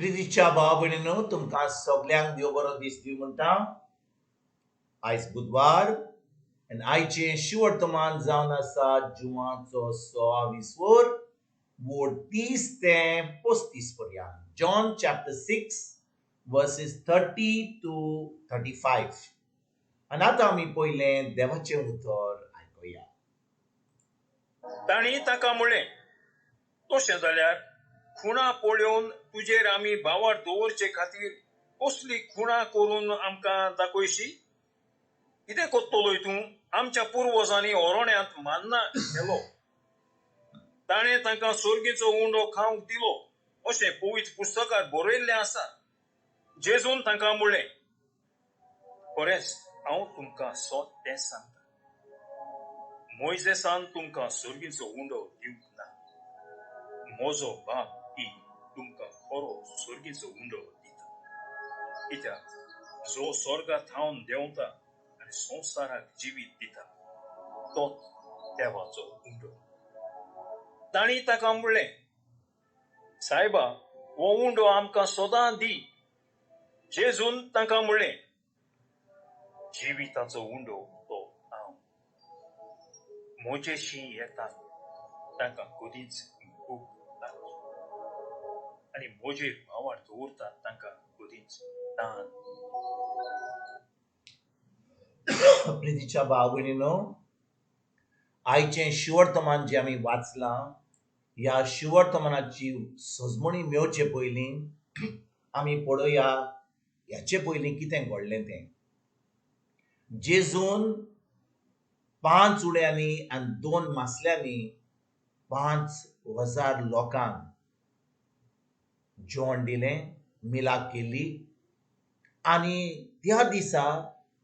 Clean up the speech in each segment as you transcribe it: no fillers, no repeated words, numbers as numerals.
प्रितीच्या भाव भयणीनो तुमकां सगळ्यांक देव बरो दीस दिवं म्हणटा. आयज बुधवार आनी आयचें शिवर्तमान जावन आसा जुवाचो 26 वोट 30 ते 35 पर्यंत. John chapter 6 versus 30 to 35. आनी आतां आमी पयलें देवाचें उतर आयकुया. ताणी ताका म्हणलें, तशें जाल्यार खुणा पळोवन तुजेर आमी भावार दवरचे खातीर कसली खुणा करून आमकां दाखयशी? कितें कोत्तलोय तूं? आमच्या पुर्वजांनी ओरोण्यांत मान्ना केलो. ताणें तांकां सोर्गीचो उंडो खावंक दिलो अशें पवित्र पुस्तकांत बरयल्लें आसा. जेजून तांकां म्हणलें, खरेंच हांव तुमकां सत्य सांगता, मोइजेसान तुमकां सोर्गीचो उंडो दिवंक ना. म्हजो बाप ही तुमकां खरो सोर्गीचो उंडो दिता. कित्याक जो स्वर्गांत थावन देंवता आनी संवसाराक जिवीत दिता तोच देवाचो उंडो. ताणी ताका म्हणलें, सायबा, हो उंडो आमकां सदां दी. जेजून तांकां म्हणलें, जिविताचो उंडो तो हांव. म्हजेशी येतात तांकां कधीच भूक लागची आनी म्हजेर भावार दवरतात तांकां कधीच ताण. प्रितीच्या भाव भयणीनो, आयचें शिवर्तमान जें आमी वाचलां, ह्या शिवर्तमानाची सजमणी मेवचे पयलीं आमी पळोवया ह्याचे पयलीं कितें घडलें तें. जेजून 5 उड्यांनी आनी 2 मासल्यांनी 5,000 लोकांक जेवण दिलें, मिलाक केली. आनी त्या दिसा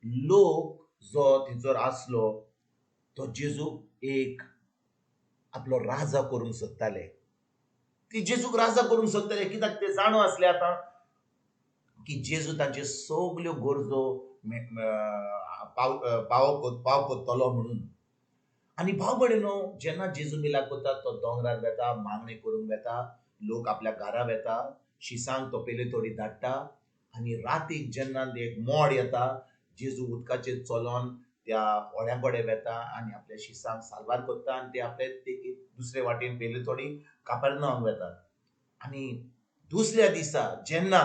लोक जो थंयसर आसलो तो जेजूक एक आपलो राजा करूंक सोदताले. ती जेजूक राजा करूंक सोदताले कित्याक ते जाणो आसले आतां की जेजू तांच्यो सगल्यो गरजो पावतलो म्हणून. आनी भाव भयणीनो, जेन्ना जेजू मिलाक करता तो दोंगरार वेता, मागणे करूंक वेता, लोक आपल्या घरा वेता, शिसांक तो पेले थोडी धाडटा. आनी रातीक जेन्ना एक मोड येता, जेजू उदकाचेर चलोन त्या व्हड्या कडेन वेता आनी आपल्या शिसांक साल्वार करता आनी ते आपले दुसरे वाटेन पेले थोडी कापेरनावाक वेतात. आनी दुसऱ्या दिसा जेन्ना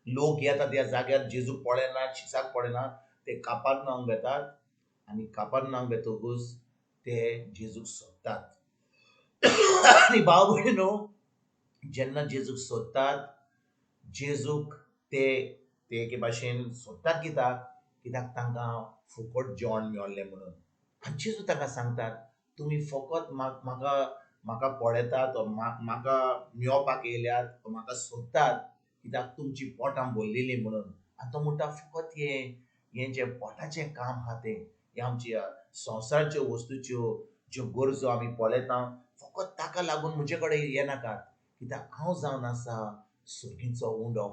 लोक येता त्या जाग्यार जेजू पळयना, शिसाक पळयना, ते कापेरनावाक वेतात आनी कापेरनावाक वेतकूच ते जेजूक सोदतात. आनी भाव भयणीनो, जेन्ना जेजूक सोदतात, जेजूक ते एके भाशेन सोदतात कित्याक तांकां फुकट जेवण मेळ्ळें म्हणून. आनी जेजू तांकां सांगतात, तुमी फकत म्हाका पळयतात वा म्हाका मेळोवपाक येयल्यात, म्हाका सोदतात कित्याक तुमची पोटां भरलेलीं म्हणून. आनी तो म्हणटा फकत हें जें पोटाचें काम आहा तें, हे आमच्या संवसाराच्यो वस्तूच्यो ज्यो गरजो आमी पळयता, फकत ताका लागून म्हजे कडेन येनाकात, कित्याक हांव जावन आसा सोर्गीचो उंडो.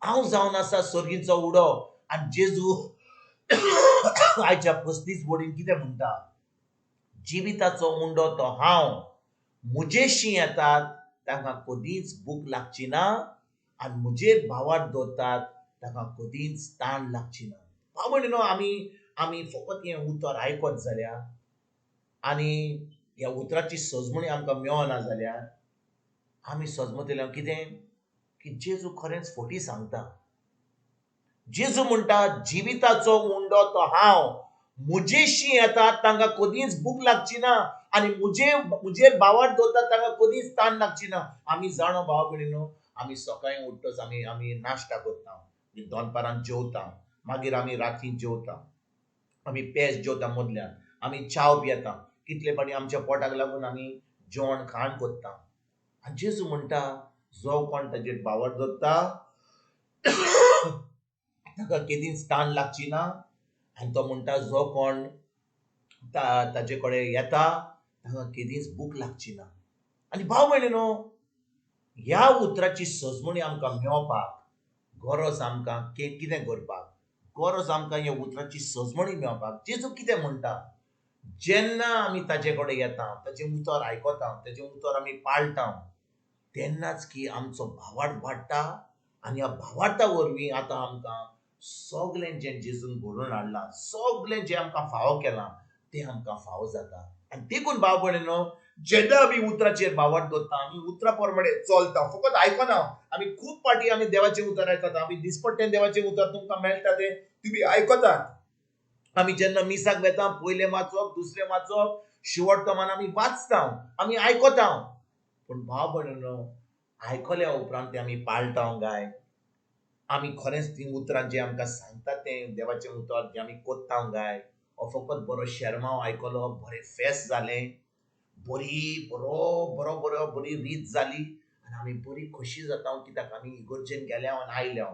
हांव जावन आसा सोर्गीचो उंडो. आनी जेजू आयच्या 35 वडीन कितें म्हणटा? जिविताचो उंडो तो हांव. म्हजेशी येतात तांकां कधीच भूक लागची ना आनी म्हजेर भावार दवरतात तांकां कधीच ताण लागची ना. भाव भयणीनो, आमी फकत हें उतर आयकत जाल्यार आनी ह्या उतराची सजमणी आमकां मेळना जाल्यार आमी सजमतले कितें की जेजू खरेंच फोटी सांगता. जेजू म्हणटा, जिविताचो उंडो तो हांव. म्हजेशी येतात तांकां कधीच भूक लागची ना आनी म्हजेर भावार दवरतात तांकां कधीच ताण लागची ना. आमी जाणो भाव भयणीनो, आमी सकाळीं उठ्ठोच आमी नाश्ता करता, दनपारां जेवता, मागीर आमी रातीं जेवता, आमी पेज जेवता मदल्यान, आमी चाव पियेता, कितले फावटी आमच्या पोटाक लागून आमी जेवण खाण करता. आनी जेजू म्हणटा, जो कोण ताजेर भावार दवरता ताका केदींच ताण लागची ना. आनी तो म्हणटा, जो कोण ताजे कडेन येता ताका केदींच भूक लागची ना. आनी भाव भयणीनो, ह्या उतराची सजमणी आमकां मेळोवपाक गरज आमकां कितें करपाक? गरज आमकां ह्या उतराची सजमणी मेळोवपाक जेजू कितें म्हणटा? जेन्ना आमी ताजे कडेन येता, ताजें उतर आयकता, ताजें उतर आमी पाळटा, तेन्नाच की आमचो भावार्थ वाडटा आनी ह्या भावार्था वरवीं आतां आमकां सगळें जें जेजून घडोवन हाडलां, सगळें जें आमकां फावो केलां तें आमकां फावो जाता. आनी देखून भाव भयणीनो, जेन्ना आमी उतराचेर भावार्थ दवरता, आमी उतरा प्रमाणे चलता, फकत आयकना. आमी खूब पाटी आमी देवाचें उतर आयकता. आमी दिसपट्टेन देवाचें उतर तुमकां मेळटा तें तुमी आयकतात. आमी जेन्ना मिसाक वेता, पयलें वाचप, दुसरें वाचप, शेवटतमान आमी वाचता, आमी आयकता. पूण भाव भयणीनो, आयकल्या उपरांत तें आमी पाळटा काय? आमी खरेंच तीं उतरां जें आमकां सांगता तें देवाचें उतर जें आमी कोत्ता काय? फकत बरो शेरमाव आयकलो, बरें फेस्त जालें, बरी रीत जाली आनी आमी बरी खोशी जाता कित्याक आमी इगर्जेन गेल्या आनी आयल्या.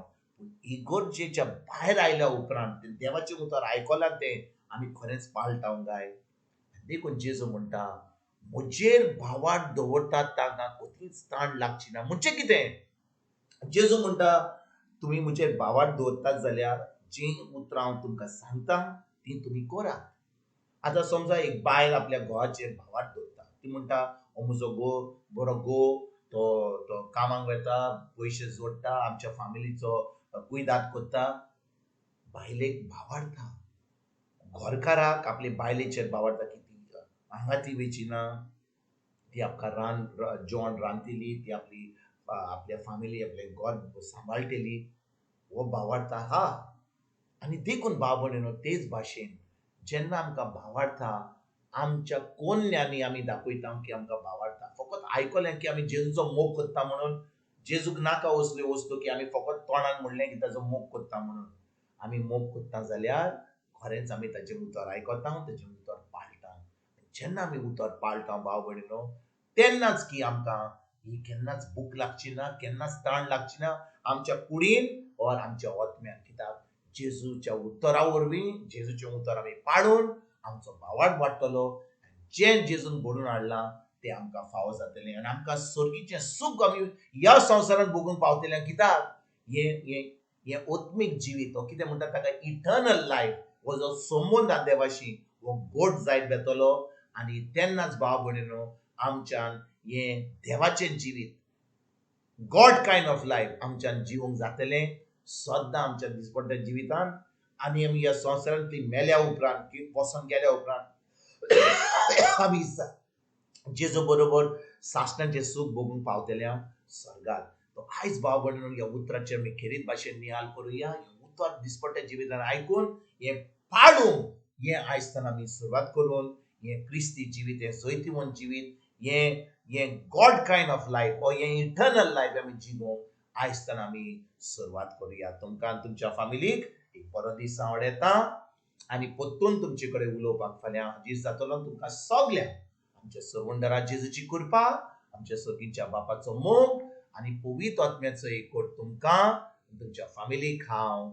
पूण इगर्जेच्या भायर आयल्या उपरांत तें देवाचें उतर आयकलां तें आमी खरेंच पाळटा काय? देखून जेजू म्हणटा, म्हजेर भावार्थ दवरतात तांकां कसलीच ताण लागची ना. म्हणजे कितें? जेजू म्हणटा, तुमी म्हजेर भावार्थ दवरतात जाल्यार जीं उतरां हांव तुमकां सांगता तीं तुमी करात. आतां समजा एक बायल आपल्या घोवाचेर भावार्थ दवरता. ती म्हणटा, हो म्हजो बरो घोव, तो तो कामाक वेता, पयशे जोडटा, आमच्या फामिलीचो कुयदाद कोत्ता. बायलेक भावार्थ आहा. घरकाराक आपले बायलेचेर भावार्थ आहा की ती हांगा ती वेचिना, ती आमकां जेवण रांदतली, ती आपल्या फामिली, आपलें घर सांबाळटली. हो भावार्थ आहा. आनी देखून भाव भयणीनो, तेच भाशेन जेन्ना आमकां भावार्थ आहा, आमच्या कोन्यांनी आमी दाखयता की आमकां भावार्थ आहा. फकत आयकलें की आमी जेजूचो मोग कोत्ता म्हणून, जेजूक नाका असल्यो वस्तू की आमी फकत तोंडान म्हणलें की ताचो मोग कोत्ता म्हणून. आमी मोग कोत्ता जाल्यार खरेंच आमी ताचें उतर आयकता, ताचें उतर पाळटा. जेन्ना आमी उतर पाळटा भाव भयणीनो, तेन्नाच की आमकां ही केन्नाच भूक लागची ना, केन्नाच ताण लागची ना आमच्या कुडीन ओर आमच्या ओतम्यान. कित्याक जेजूच्या उतरा वरवीं, जेजूचें उतर आमी पाळून आमचो भावार्थ वाडटलो. जें जेजून घडोवन हाडलां तें आमकां फावो जातलें आनी आमकां सर्गीचें सूख आमी ह्या संवसारांत भोगूंक पावतलें. कित्याक हें हें हें ओत्मीक जिवीत, हो कितें म्हणटा ताका इटर्नल लायफ, हो जो संबंद आहा देवाशी, हो गोड जायत वेतलो आनी तेन्नाच भाव भयणीनो, आमच्यान हें देवाचें जिवीत, गॉड कायंड ऑफ लायफ आमच्यान जिवंक जातलें सद्दां आमच्या दिसपट्ट्या जिवितांत. आनी आमी ह्या संवसारांतली मेल्या उपरांत वचोन गेल्या उपरांत आमी जेजू बरोबर सासणाचें सूख भोगूंक पावतले हांव स्वर्गांत. तो आयज भाव भयणीनो, ह्या उतराचेर आमी खेरीत भाशेन नियाळ करुया. हें उतर दिसपट्ट्या जिवितांत आयकून हें पाळून हें आयजतान आमी सुरवात करून हें क्रिस्ती जिवीत, हें जैतिवंत जिवीत, हें हें गॉड कायंड ऑफ लायफ, हो हें इटर्नल लायफ आमी जिवोवंक आयजतान आमी सुरवात करुया. तुमकां आनी तुमच्या फामिलीक एक बरो दीस हांव येता आनी परतून तुमचे कडेन उलोवपाक फाल्यां हाजीर जातलो. तुमकां सगल्यांक आमच्या सर्वंडरा जेजूची कृपा, आमच्या सर्गीच्या बापाचो मोग आनी पवित्र आत्म्याचो एकवट तुमकां तुमच्या फामिलीक हांव